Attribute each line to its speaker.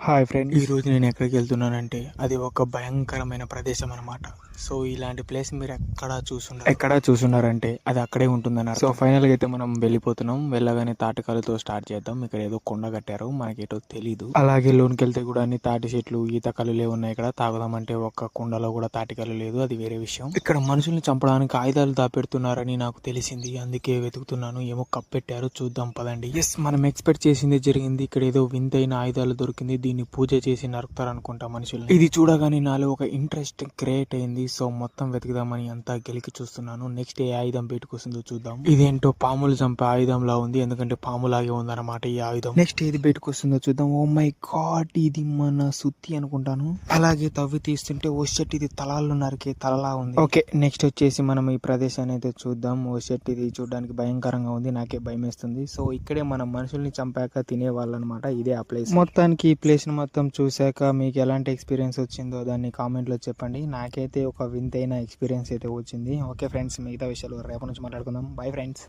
Speaker 1: Hi friend, ఈరోజు నేను ఎక్కడికి వెళ్తున్నానంటే అది ఒక భయంకరమైన ప్రదేశం అనమాట. సో ఇలాంటి ప్లేస్ మీరు ఎక్కడా చూసున్నారంటే అది అక్కడే ఉంటుందన్నారు. సో ఫైనల్గా అయితే మనం వెళ్ళిపోతున్నాం. వెళ్ళగానే తాటికాలతో స్టార్ట్ చేద్దాం. ఇక్కడ ఏదో కొండ కట్టారు, మనకేటో తెలీదు. అలాగే లోనికి వెళ్తే కూడా అన్ని తాటి చెట్లు, ఈత కల్లులే ఉన్నాయి. ఇక్కడ తాగుదామంటే ఒక్క కుండలో కూడా తాటికల్లు లేదు, అది వేరే విషయం. ఇక్కడ మనుషుల్ని చంపడానికి ఆయుధాలు దాపెడుతున్నారని నాకు తెలిసింది, అందుకే వెతుకుతున్నాను. ఏమో కప్పెట్టారు, చూద్దాం పదండి. ఎస్, మనం ఎక్స్పెక్ట్ చేసింది జరిగింది. ఇక్కడ ఏదో వింతైన ఆయుధాలు దొరికింది, దీన్ని పూజ చేసి నరుకుతారు అనుకుంటా మనుషులు. ఇది చూడగానే నాలో ఒక ఇంట్రెస్ట్ క్రియేట్ అయింది. సో మొత్తం వెతుకుదామని అంతా గెలికి చూస్తున్నాను. నెక్స్ట్ ఏ ఆయుధం బయటకు చూద్దాం. ఇదేంటో పాములు చంపే ఆయుధం లా ఉంది, ఎందుకంటే పాములాగే ఉందన్నమాట ఈ ఆయుధం. నెక్స్ట్ ఏది బయటకు వస్తుందో చూద్దాం. ఓ మై గాడ్, ఇది మన సుత్తి అనుకుంటాను. అలాగే తవ్వి తీస్తుంటే ఓ షట్, ఇది తలాలు నరికే తలలా ఉంది. ఓకే, నెక్స్ట్ వచ్చేసి మనం ఈ ప్రదేశాన్ని అయితే చూద్దాం. ఓ షట్, ఇది చూడడానికి భయంకరంగా ఉంది, నాకే భయం వేస్తుంది. సో ఇక్కడే మనం మనుషుల్ని చంపాక తినే వాళ్ళనమాట. ఇదే ఆ ప్లేస్. మొత్తానికి ఈ ప్లేస్ మొత్తం చూశాక మీకు ఎలాంటి ఎక్స్పీరియన్స్ వచ్చిందో దాన్ని కామెంట్లో చెప్పండి. నాకైతే ఒక వింతైన ఎక్స్పీరియన్స్ అయితే వచ్చింది. ఓకే ఫ్రెండ్స్, మిగతా విషయాలు రేపటి నుంచి మాట్లాడుకుందాం. Bye friends.